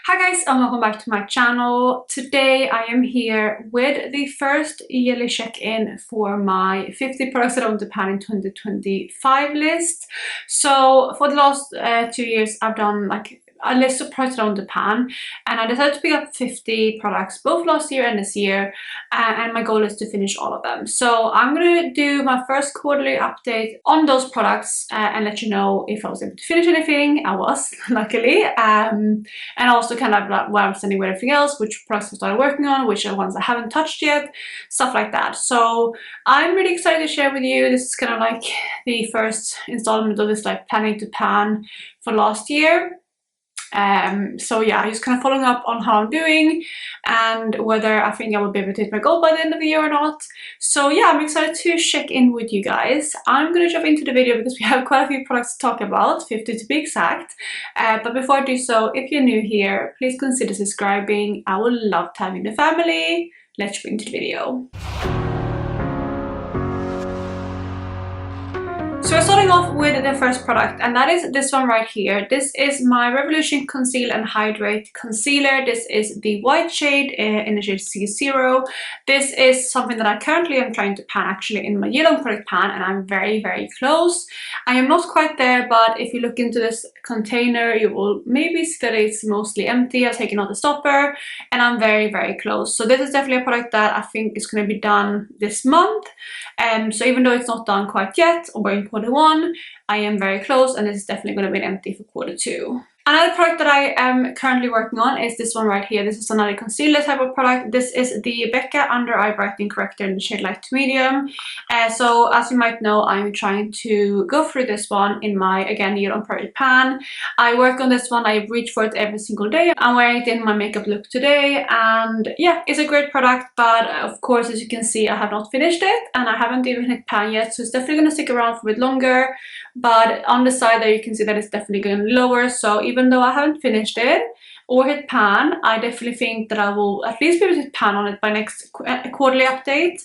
Hi guys, and welcome back to my channel. Today I am here with the first yearly check-in for my 50 products that I want to pan in 2025 list. So for the last 2 years I've done like a list of products that I want to pan, and I decided to pick up 50 products both last year and this year, and my goal is to finish all of them. So I'm going to do my first quarterly update on those products and let you know if I was able to finish anything. I was, luckily, and also kind of like where I'm standing with everything else, which products I started working on, which are ones I haven't touched yet, stuff like that. So I'm really excited to share with you. This is kind of like the first installment of this like planning to pan for last year. So yeah, just kind of following up on how I'm doing and whether I think I will be able to hit my goal by the end of the year or not. So yeah, I'm excited to check in with you guys. I'm going to jump into the video because we have quite a few products to talk about, 50 to be exact. But before I do so, if you're new here, please consider subscribing. I would love to have you in the family. Let's jump into the video. So we're starting off with the first product, and that is this one right here. This is my Revolution Conceal and Hydrate Concealer. This is the white shade in the shade C0. This is something that I currently am trying to pan actually in my yellow product pan, and I'm very, very close. I am not quite there, but if you look into this container, you will maybe see that it's mostly empty. I've taken out the stopper, and I'm very, very close. So this is definitely a product that I think is going to be done this month. So even though it's not done quite yet, or in Q1, I am very close, and this is definitely going to be empty for Q2. Another product that I am currently working on is this one right here. This is another concealer type of product. This is the Becca Under Eye Brightening Corrector in the shade Light to Medium. So as you might know, I'm trying to go through this one in my, again, yellow product pan. I work on this one. I reach for it every single day. I'm wearing it in my makeup look today, and yeah, it's a great product, but of course, as you can see, I have not finished it, and I haven't even hit pan yet, so it's definitely going to stick around for a bit longer. But on the side there, you can see that it's definitely going lower, so even though I haven't finished it or hit pan, I definitely think that I will at least be able to hit pan on it by next quarterly update,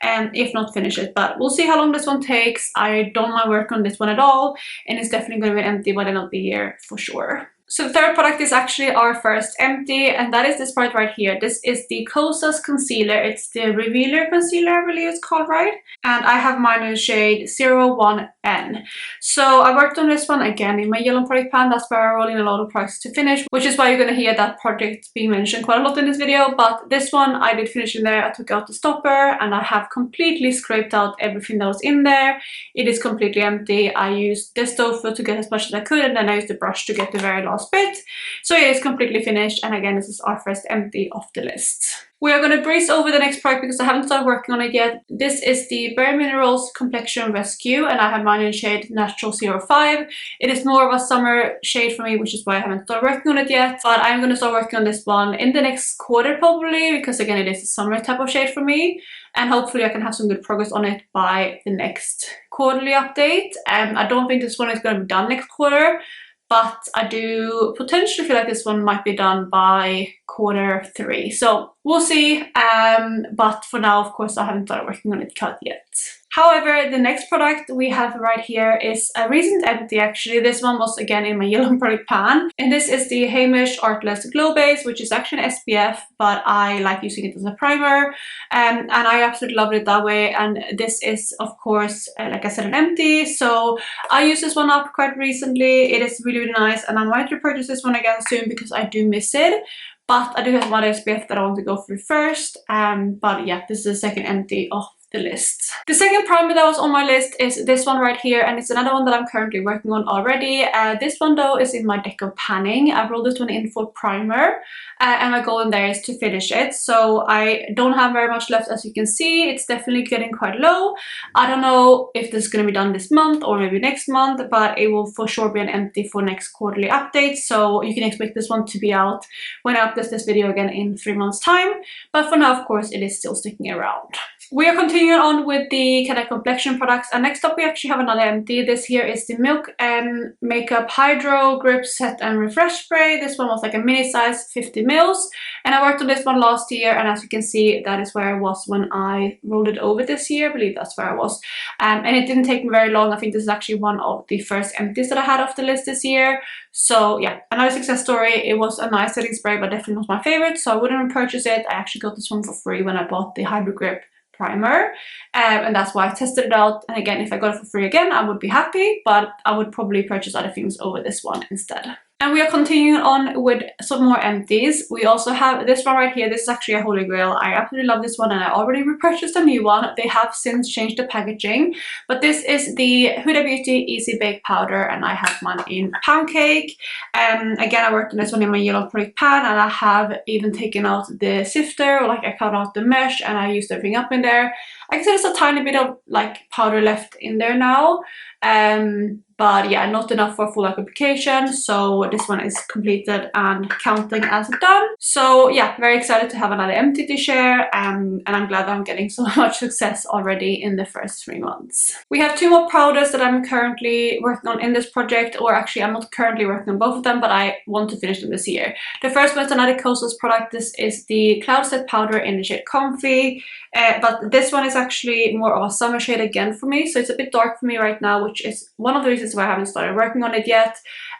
and if not finish it. But we'll see how long this one takes. I don't mind work on this one at all, and it's definitely going to be empty by the end of the year for sure. So the third product is actually our first empty, and that is this part right here. This is the Kosas Concealer. It's the Revealer Concealer, I believe it's called, right? And I have mine in the shade 01N. So I worked on this one again in my yellow product pan. That's where I roll in a lot of products to finish, which is why you're going to hear that project being mentioned quite a lot in this video. But this one I did finish in there. I took out the stopper, and I have completely scraped out everything that was in there. It is completely empty. I used this tofu to get as much as I could, and then I used the brush to get the very last bit. So it is completely finished, and again, this is our first empty off the list. We are going to breeze over the next product because I haven't started working on it yet. This is the Bare Minerals Complexion Rescue, and I have mine in shade Natural 05. It is more of a summer shade for me, which is why I haven't started working on it yet. But I'm going to start working on this one in the next quarter probably, because again, it is a summer type of shade for me. And hopefully I can have some good progress on it by the next quarterly update. I don't think this one is going to be done next quarter, but I do potentially feel like this one might be done by Q3. So we'll see. But for now, of course, I haven't started working on it yet. However, the next product we have right here is a recent empty actually. This one was again in my yellow product pan, and this is the Hamish Artless Glow Base, which is actually an SPF, but I like using it as a primer, and I absolutely love it that way. And this is of course, like I said, an empty, so I used this one up quite recently. It is really, really nice, and I might repurchase this one again soon because I do miss it. But I do have one SPF that I want to go through first. But yeah, this is the second empty of the list. The second primer that was on my list is this one right here, and it's another one that I'm currently working on already. This one though is in my deck of panning. I rolled this one in for primer, and my goal in there is to finish it. So I don't have very much left, as you can see. It's definitely getting quite low. I don't know if this is going to be done this month or maybe next month, but it will for sure be an empty for next quarterly update. So you can expect this one to be out when I upload this video again in 3 months time. But for now, of course, it is still sticking around. We are continuing on with the kind of complexion products, and next up we actually have another empty. This here is the Milk Makeup Hydro Grip Set and Refresh Spray. This one was like a mini size, 50 mils, and I worked on this one last year, and as you can see, that is where I was when I rolled it over this year. I believe that's where I was. And it didn't take me very long. I think this is actually one of the first empties that I had off the list this year. So yeah, another success story. It was a nice setting spray, but definitely not my favorite, so I wouldn't repurchase it. I actually got this one for free when I bought the Hydro Grip primer, and that's why I tested it out. And again, if I got it for free again, I would be happy, but I would probably purchase other things over this one instead. And we are continuing on with some more empties. We also have this one right here. This is actually a holy grail. I absolutely love this one, and I already repurchased a new one. They have since changed the packaging, but this is the Huda Beauty Easy Bake Powder, and I have mine in pound cake. Again, I worked on this one in my yellow product pan, and I have even taken out the sifter, or like I cut out the mesh, and I used everything up in there. I can see there's a tiny bit of like powder left in there now. But yeah, not enough for full application, so this one is completed and counting as done. So yeah, very excited to have another empty to share, and I'm glad that I'm getting so much success already in the first 3 months. We have 2 more powders that I'm currently working on in this project, or actually I'm not currently working on both of them, but I want to finish them this year. The first one is another Coastal's product. This is the Cloud Set Powder in the shade Comfy, but this one is actually more of a summer shade again for me, so it's a bit dark for me right now, which is one of the reasons why I haven't started working on it yet.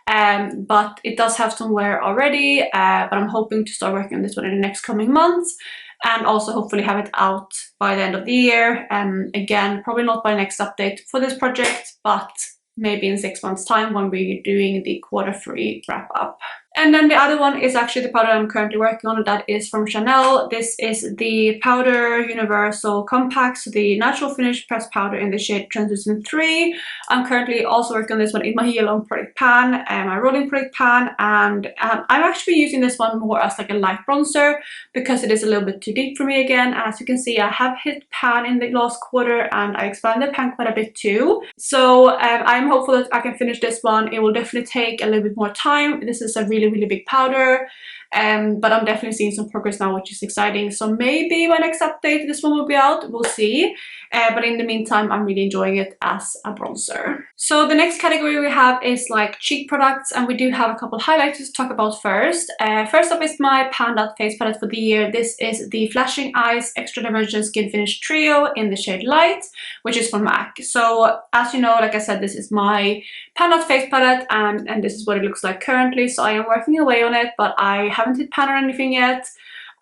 But it does have some wear already, but I'm hoping to start working on this one in the next coming months, and also hopefully have it out by the end of the year. Again, probably not by next update for this project, but maybe in 6 months time when we're doing the Q3 wrap up. And then the other one is actually the powder I'm currently working on. That is from Chanel. This is the Powder Universal Compact, so the natural finish pressed powder in the shade Translucent 3. I'm currently also working on this one in my yellow product pan, my rolling product pan, and I'm actually using this one more as like a light bronzer because it is a little bit too deep for me again. And as you can see, I have hit pan in the last quarter, and I expanded pan quite a bit too. So I'm hopeful that I can finish this one. It will definitely take a little bit more time. This is a really big powder, but I'm definitely seeing some progress now, which is exciting. So maybe my next update this one will be out, we'll see. But in the meantime, I'm really enjoying it as a bronzer. So the next category we have is like cheek products, and we do have a couple highlighters to talk about first. First up is my Pan Dot face palette for the year. This is the Flashing Eyes Extra Dimension Skin Finish Trio in the shade Light, which is from MAC. So as you know, like I said, this is my Pan Dot face palette, and this is what it looks like currently. So I am working away on it, but I haven't hit pan or anything yet.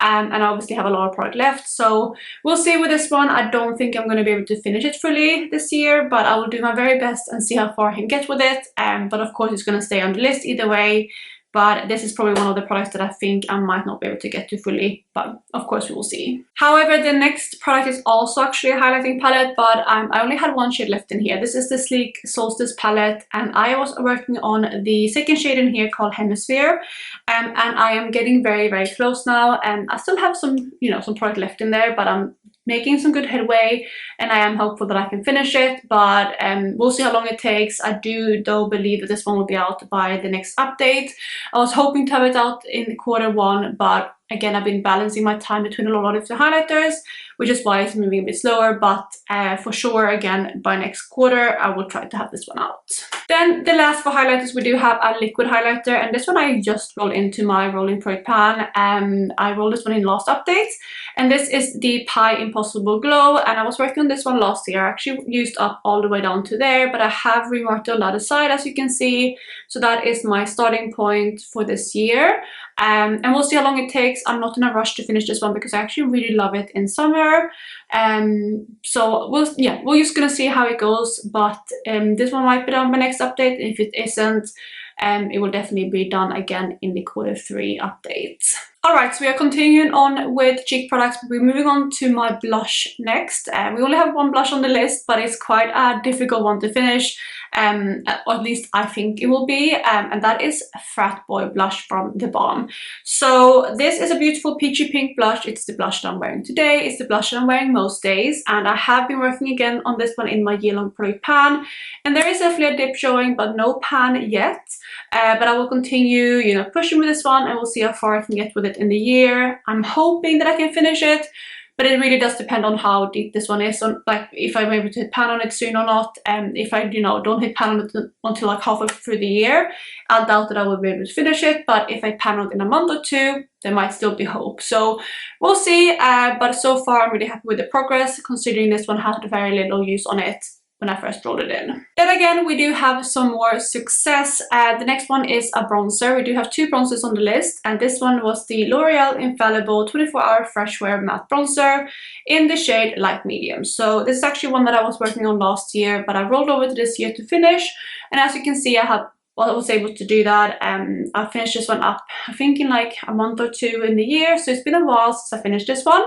And I obviously have a lot of product left, so we'll see with this one. I don't think I'm going to be able to finish it fully this year, but I will do my very best and see how far I can get with it. But of course it's going to stay on the list either way. But this is probably one of the products that I think I might not be able to get to fully, but of course we will see. However, the next product is also actually a highlighting palette, but I only had 1 shade left in here. This is the Sleek Solstice palette, and I was working on the second shade in here called Hemisphere, and I am getting very close now. And I still have some, some product left in there, but I'm making some good headway, and I am hopeful that I can finish it, but we'll see how long it takes. I do though believe that this one will be out by the next update. I was hoping to have it out in Q1, but again, I've been balancing my time between a lot of the highlighters, which is why it's moving a bit slower, but for sure, again, by next quarter, I will try to have this one out. Then the last for highlighters, we do have a liquid highlighter, and this one I just rolled into my rolling product pan. I rolled this one in last update, and this is the Pie Impossible Glow, and I was working on this one last year. I actually used up all the way down to there, but I have remarked on the other side, as you can see, so that is my starting point for this year. And we'll see how long it takes. I'm not in a rush to finish this one because I actually really love it in summer. So we're just gonna see how it goes. But this one might be done by next update. If it isn't, it will definitely be done again in the Q3 update. Alright, so we are continuing on with cheek products, but we're moving on to my blush next. We only have 1 blush on the list, but it's quite a difficult one to finish. Or at least I think it will be, and that is Frat Boy blush from The Balm. So this is a beautiful peachy pink blush. It's the blush that I'm wearing today. It's the blush that I'm wearing most days, and I have been working again on this one in my yellow product pan, and there is definitely a dip showing, but no pan yet. But I will continue, pushing with this one, and we'll see how far I can get with it in the year. I'm hoping that I can finish it. but it really does depend on how deep this one is, on like if I'm able to hit pan on it soon or not. And if I, you know, don't hit pan on it until like halfway through the year, I doubt that I will be able to finish it. But if I pan on it in a month or two, there might still be hope. So we'll see. But so far I'm really happy with the progress, considering this one had very little use on it when I first rolled it in. Then again, we do have some more success. The next one is a bronzer. We do have 2 bronzers on the list, and this one was the L'Oreal Infallible 24-Hour Fresh Wear Matte Bronzer in the shade Light Medium. So this is actually one that I was working on last year, but I rolled over to this year to finish. And as you can see, I was able to do that. I finished this one up, I think, in like a month or 2 in the year. So it's been a while since I finished this one.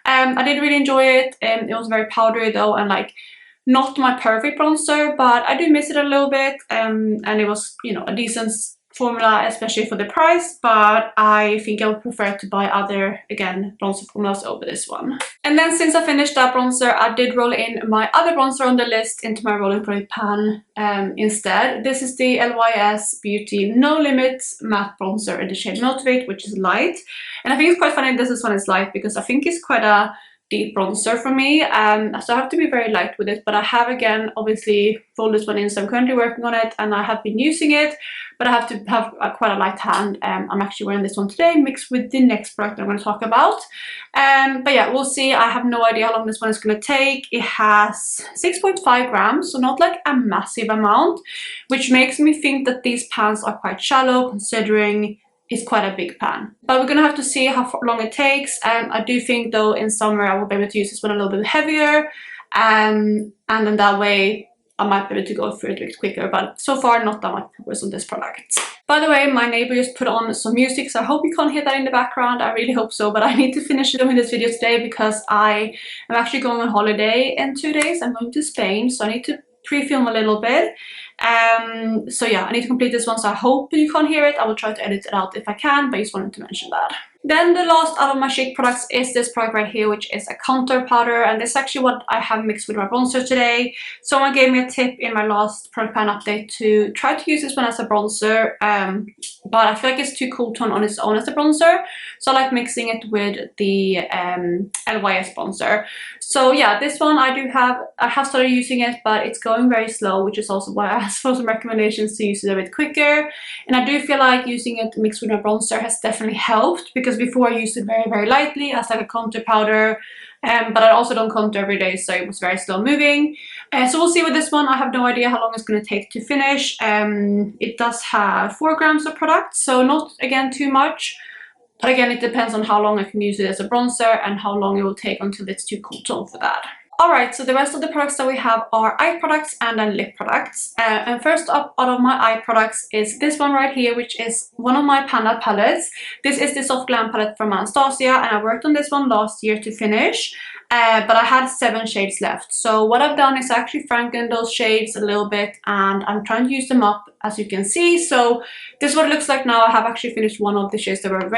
I did really enjoy it. It was very powdery though, and like not my perfect bronzer, but I do miss it a little bit. And it was, you know, a decent formula, especially for the price, but I think I would prefer to buy other, again, bronzer formulas over this one. And then since I finished that bronzer, I did roll in my other bronzer on the list into my rolling product pan instead. This is the LYS Beauty No Limits Matte Bronzer in the shade Motivate, which is light. And I think it's quite funny this one is light, because I think it's quite a deep bronzer for me, so I have to be very light with it. But I have, again, obviously rolled this one in, so I'm currently working on it and I have been using it, but I have to have quite a light hand. I'm actually wearing this one today mixed with the next product I'm going to talk about. But yeah, we'll see. I have no idea how long this one is going to take. It has 6.5 grams, so not like a massive amount, which makes me think that these pans are quite shallow, considering it's quite a big pan. But we're gonna have to see how long it takes. I do think though in summer I will be able to use this one a little bit heavier, and then that way I might be able to go through it a bit quicker. But so far not that much progress on this product. By the way, my neighbor just put on some music, so I hope you can't hear that in the background. I really hope so, but I need to finish doing this video today because I am actually going on holiday in 2 days. I'm going to Spain, so I need to pre-film a little bit. So yeah, I need to complete this one, so I hope you can't hear it. I will try to edit it out if I can, but I just wanted to mention that. Then the last out of my shake products is this product right here, which is a contour powder, and this is actually what I have mixed with my bronzer today. Someone gave me a tip in my last product pan update to try to use this one as a bronzer, but I feel like it's too cool tone on its own as a bronzer, so I like mixing it with the LYS bronzer. So yeah, this one I have started using it, but it's going very slow, which is also why I asked for some recommendations to use it a bit quicker. And I do feel like using it mixed with my bronzer has definitely helped, because before I used it very lightly as like a contour powder, but I also don't contour every day, so it was very slow moving. So we'll see with this one. I have no idea how long it's going to take to finish. It does have 4 grams of product, so not, again, too much. But again, it depends on how long I can use it as a bronzer and how long it will take until it's too cool tone for that. Alright, so the rest of the products that we have are eye products and then lip products. And first up out of my eye products is this one right here, which is one of my Panda palettes. This is the Soft Glam palette from Anastasia, and I worked on this one last year to finish. But I had 7 shades left. So what I've done is actually franken those shades a little bit, and I'm trying to use them up, as you can see. So this is what it looks like now. I have actually finished one of the shades that were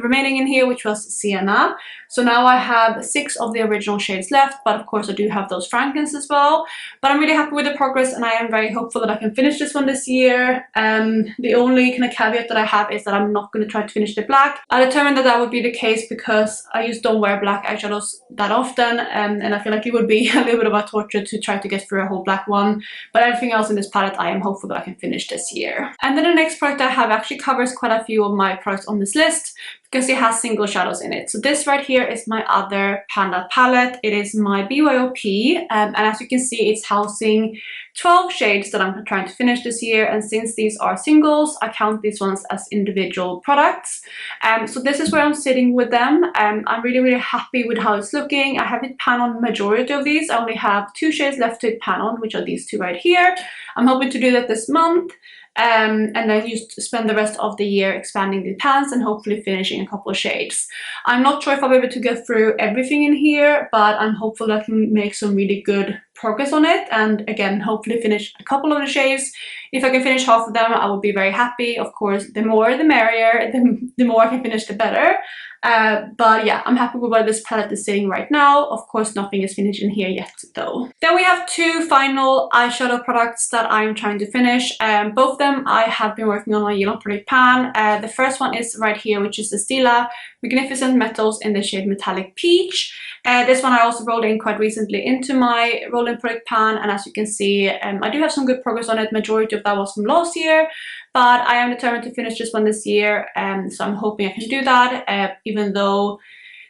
remaining in here, which was Sienna. So now I have 6 of the original shades left, but of course I do have those frankens as well. But I'm really happy with the progress, and I am very hopeful that I can finish this one this year. The only kind of caveat that I have is that I'm not going to try to finish the black. I determined that that would be the case because I just don't wear black eyeshadows that often. And I feel like it would be a little bit of a torture to try to get through a whole black one, but everything else in this palette I am hopeful that I can finish this year. And then the next product I have actually covers quite a few of my products on this list, because it has single shadows in it. So this right here is my other Panda palette. It is my BYOP, and as you can see, it's housing 12 shades that I'm trying to finish this year. And since these are singles, I count these ones as individual products. So this is where I'm sitting with them. I'm really happy with how it's looking. I have it pan on majority of these. I only have 2 shades left to pan on, which are these 2 right here. I'm hoping to do that this month. And then just spend the rest of the year expanding the pans and hopefully finishing a couple of shades. I'm not sure if I'll be able to get through everything in here, but I'm hopeful that I can make some really good progress on it, and again, hopefully finish a couple of the shades. If I can finish half of them, I will be very happy. Of course, the more the merrier, the more I can finish, the better. But yeah, I'm happy with where this palette is sitting right now. Of course, nothing is finished in here yet though. Then we have two final eyeshadow products that I'm trying to finish. Both of them I have been working on my Yellow Product Pan. The first one is right here, which is the Stila Magnificent Metals in the shade Metallic Peach. This one I also rolled in quite recently into my rolling product pan, and as you can see, I do have some good progress on it. Majority of that was from last year, but I am determined to finish this one this year, so I'm hoping I can do that. Even though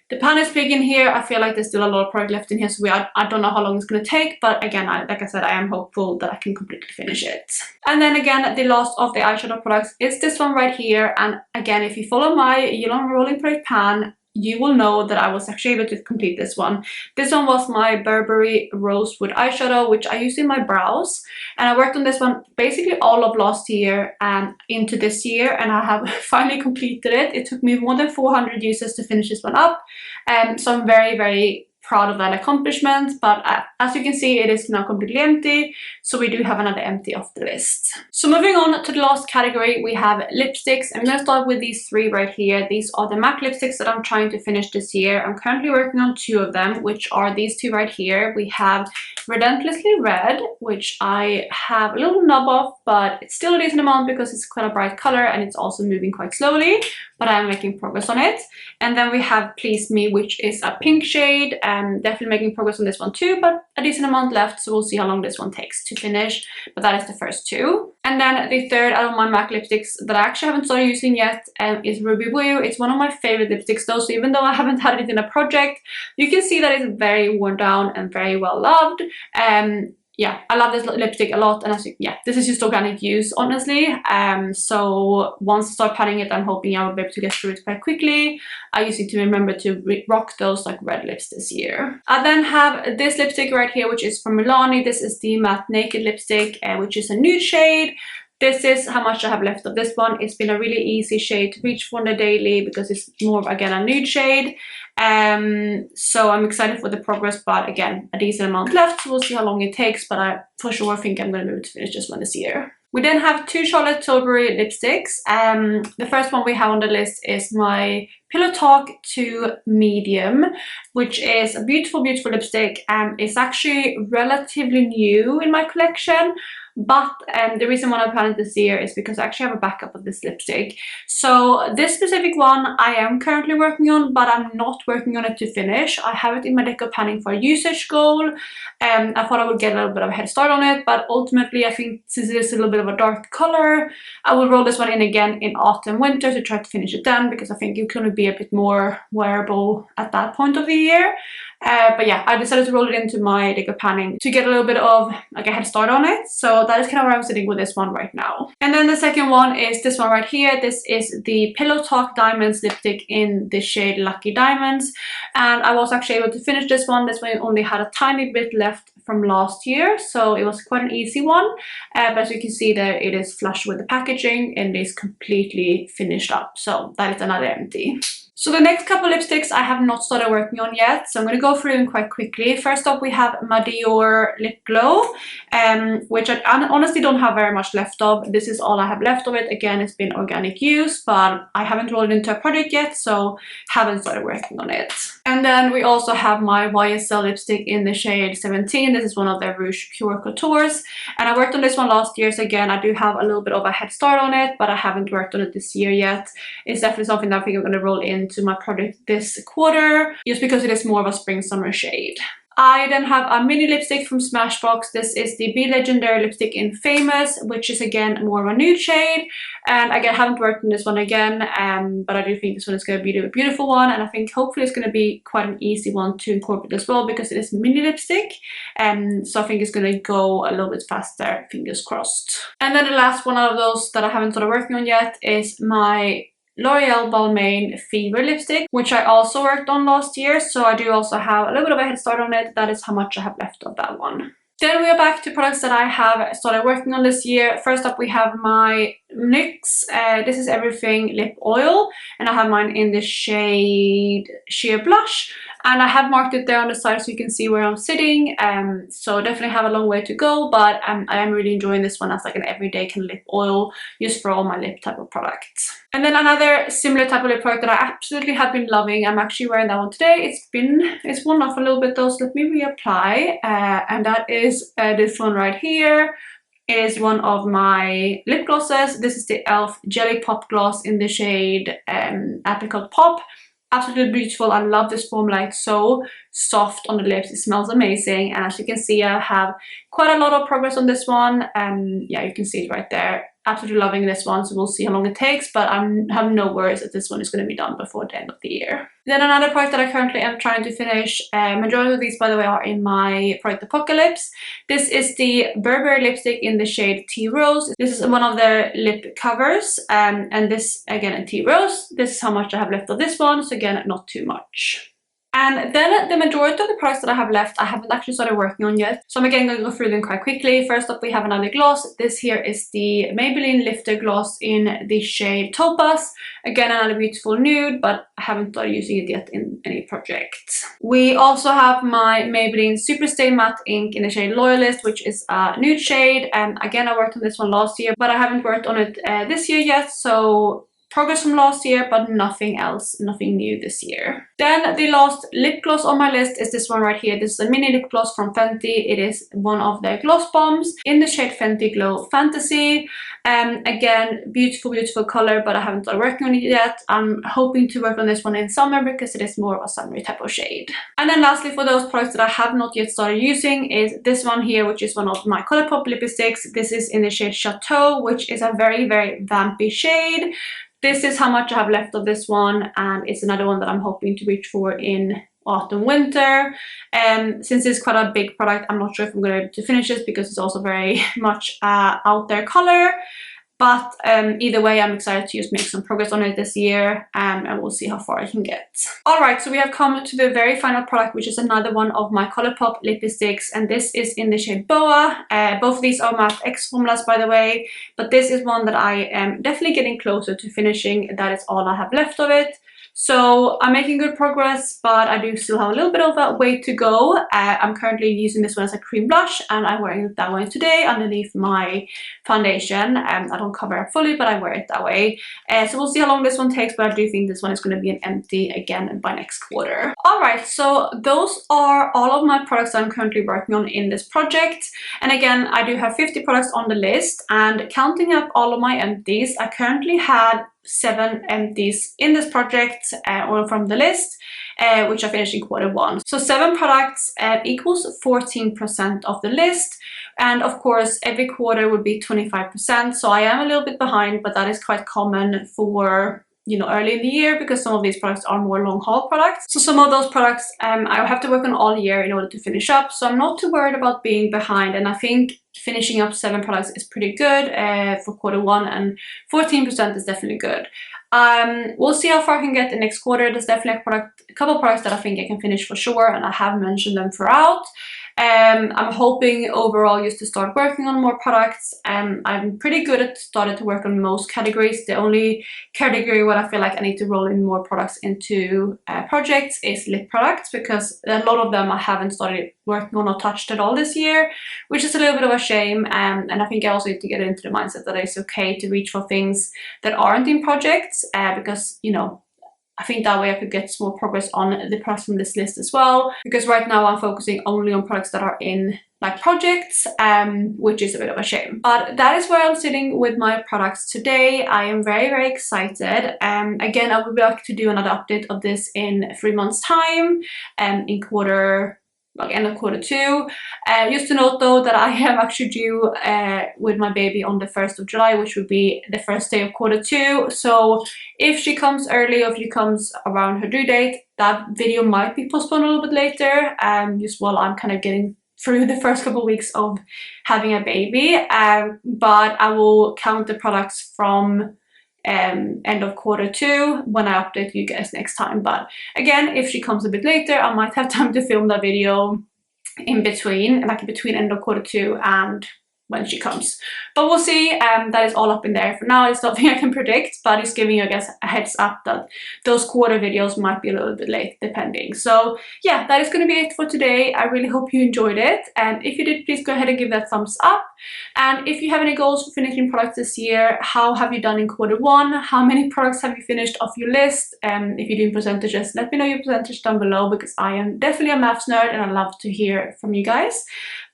the pan is big in here, I feel like there's still a lot of product left in here, so I don't know how long it's going to take, but again, like I said, I am hopeful that I can completely finish it. And then again, the last of the eyeshadow products is this one right here, and again, if you follow my Yellow Rolling Product Pan, you will know that I was actually able to complete this one. This one was my Burberry Rosewood eyeshadow, which I used in my brows. And I worked on this one basically all of last year and into this year, and I have finally completed it. It took me more than 400 uses to finish this one up. So I'm very, very proud of that accomplishment, but as you can see, it is now completely empty, so we do have another empty off the list. So moving on to the last category, we have lipsticks. I'm going to start with these three right here. These are the MAC lipsticks that I'm trying to finish this year. I'm currently working on two of them, which are these two right here. We have Relentlessly Red, which I have a little nub of, but it's still a decent amount because it's quite a bright color and it's also moving quite slowly, but I'm making progress on it. And then we have Please Me, which is a pink shade. Definitely making progress on this one too, but a decent amount left, so we'll see how long this one takes to finish. But that is the first two. And then the third out of my MAC lipsticks that I actually haven't started using yet is Ruby Woo. It's one of my favorite lipsticks though, so even though I haven't had it in a project, you can see that it's very worn down and very well loved. Yeah, I love this lipstick a lot, and this is just organic use, honestly. So once I start patting it, I'm hoping I will be able to get through it quite quickly. I just need to remember to rock those like red lips this year. I then have this lipstick right here, which is from Milani. This is the Matte Naked lipstick, which is a nude shade. This is how much I have left of this one. It's been a really easy shade to reach for on the daily because it's more of, again, a nude shade. So I'm excited for the progress, but again, a decent amount left, so we'll see how long it takes, but I for sure think I'm going to be able to finish this one this year. We then have two Charlotte Tilbury lipsticks. The first one we have on the list is my Pillow Talk 2 Medium, which is a beautiful, beautiful lipstick. It's actually relatively new in my collection. But the reason why I planned it this year is because I actually have a backup of this lipstick. So this specific one I am currently working on, but I'm not working on it to finish. I have it in my deck of planning for a usage goal. I thought I would get a little bit of a head start on it, but ultimately I think since it is a little bit of a dark color, I will roll this one in again in autumn, winter to try to finish it then, because I think it's going to be a bit more wearable at that point of the year. But yeah, I decided to roll it into my deck of panning to get a little bit of like a head start on it. So that is kind of where I'm sitting with this one right now. And then the second one is this one right here. This is the Pillow Talk Diamonds lipstick in the shade Lucky Diamonds. And I was actually able to finish this one. This one only had a tiny bit left from last year, so it was quite an easy one. But as you can see there, it is flush with the packaging and is completely finished up. So that is another empty. So the next couple lipsticks I have not started working on yet, so I'm going to go through them quite quickly. First up, we have my Dior Lip Glow, which I honestly don't have very much left of. This is all I have left of it. Again, it's been organic use, but I haven't rolled it into a project yet, so haven't started working on it. And then we also have my YSL lipstick in the shade 17. This is one of their Rouge Pure Couture, and I worked on this one last year, so again, I do have a little bit of a head start on it, but I haven't worked on it this year yet. It's definitely something that I think I'm going to roll into my project this quarter, just because it is more of a spring summer shade. I then have a mini lipstick from Smashbox. This is the Be Legendary lipstick in Famous, which is again more of a nude shade. And again, I haven't worked on this one again, but I do think this one is going to be a beautiful one, and I think hopefully it's going to be quite an easy one to incorporate as well, because it is mini lipstick, so I think it's going to go a little bit faster, fingers crossed. And then the last one out of those that I haven't started working on yet is my L'Oreal Balmain Fever lipstick, which I also worked on last year, so I do also have a little bit of a head start on it. That is how much I have left of that one. Then we are back to products that I have started working on this year. First up, we have my NYX This Is Everything Lip Oil, and I have mine in the shade Sheer Blush, and I have marked it there on the side so you can see where I'm sitting. So definitely have a long way to go, but I am really enjoying this one as like an everyday kind of lip oil used for all my lip type of products. And then another similar type of lip product that I absolutely have been loving. I'm actually wearing that one today. It's worn off a little bit though, so let me reapply. And that is this one right here. It is one of my lip glosses. This is the e.l.f. Jelly Pop Gloss in the shade Apricot Pop. Absolutely beautiful. I love this formula. It's so soft on the lips. It smells amazing. And as you can see, I have quite a lot of progress on this one. Yeah, you can see it right there. Absolutely loving this one, so we'll see how long it takes, but I have no worries that this one is going to be done before the end of the year. Then another product that I currently am trying to finish, majority of these by the way are in my product Apocalypse. This is the Burberry lipstick in the shade Tea Rose. This is one of their lip covers, and this again in Tea Rose. This is how much I have left of this one, so again not too much. And then the majority of the products that I have left, I haven't actually started working on yet. So I'm again going to go through them quite quickly. First up, we have another gloss. This here is the Maybelline Lifter Gloss in the shade Topaz. Again, another beautiful nude, but I haven't started using it yet in any project. We also have my Maybelline Superstay Matte Ink in the shade Loyalist, which is a nude shade. And again, I worked on this one last year, but I haven't worked on it this year yet. So progress from last year, but nothing else, nothing new this year. Then the last lip gloss on my list is this one right here. This is a mini lip gloss from Fenty. It is one of their gloss bombs in the shade Fenty Glow Fantasy. Again, beautiful, beautiful color, but I haven't started working on it yet. I'm hoping to work on this one in summer because it is more of a summery type of shade. And then lastly, for those products that I have not yet started using is this one here, which is one of my Colourpop lipsticks. This is in the shade Chateau, which is a very, very vampy shade. This is how much I have left of this one, and it's another one that I'm hoping to reach for in autumn winter. Since it's quite a big product, I'm not sure if I'm going to be able to finish this because it's also very much out there color. But either way, I'm excited to just make some progress on it this year, and we'll see how far I can get. Alright, so we have come to the very final product, which is another one of my Colourpop lipsticks, and this is in the shade Boa. Both of these are matte X formulas, by the way, but this is one that I am definitely getting closer to finishing. That is all I have left of it. So I'm making good progress, but I do still have a little bit of a way to go. I'm currently using this one as a cream blush, and I'm wearing it that way today underneath my foundation. I don't cover it fully, but I wear it that way. So we'll see how long this one takes, but I do think this one is going to be an empty again by next quarter. Alright, so those are all of my products that I'm currently working on in this project. And again, I do have 50 products on the list, and counting up all of my empties, I currently had 7 empties in this project or from the list, which I finished in Q1. So 7 products equals 14% of the list, and of course every quarter would be 25%, so I am a little bit behind, but that is quite common for, you know, early in the year because some of these products are more long haul products. So some of those products I have to work on all year in order to finish up, so I'm not too worried about being behind, and I think finishing up 7 products is pretty good for Q1, and 14% is definitely good. We'll see how far I can get the next quarter. There's definitely a couple products that I think I can finish for sure, and I have mentioned them throughout. I'm hoping overall just to start working on more products. I'm pretty good at starting to work on most categories. The only category where I feel like I need to roll in more products into projects is lip products, because a lot of them I haven't started working on or touched at all this year, which is a little bit of a shame. And I think I also need to get into the mindset that it's okay to reach for things that aren't in projects, because, you know, I think that way I could get some more progress on the products from this list as well, because right now I'm focusing only on products that are in like projects, which is a bit of a shame. But that is where I'm sitting with my products today. I am very, very excited. Again, I would like to do another update of this in 3 months time, in end of Q2. Just to note though that I am actually due with my baby on the 1st of July, which would be the first day of Q2. So if she comes early or if she comes around her due date, that video might be postponed a little bit later, just while I'm kind of getting through the first couple of weeks of having a baby. But I will count the products from end of Q2 when I update you guys next time. But again, if she comes a bit later, I might have time to film that video in between, like between end of Q2 and when she comes. But we'll see. That is all up in there for now. It's nothing I can predict, but it's giving you, I guess, a heads up that those quarter videos might be a little bit late depending. So yeah, that is going to be it for today. I really hope you enjoyed it, and if you did, please go ahead and give that thumbs up. And if you have any goals for finishing products this year, how have you done in Q1? How many products have you finished off your list? If you're doing percentages, let me know your percentage down below, because I am definitely a maths nerd and I love to hear from you guys.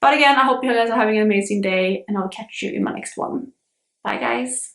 But again, I hope you guys are having an amazing day, and I'll catch you in my next one. Bye guys.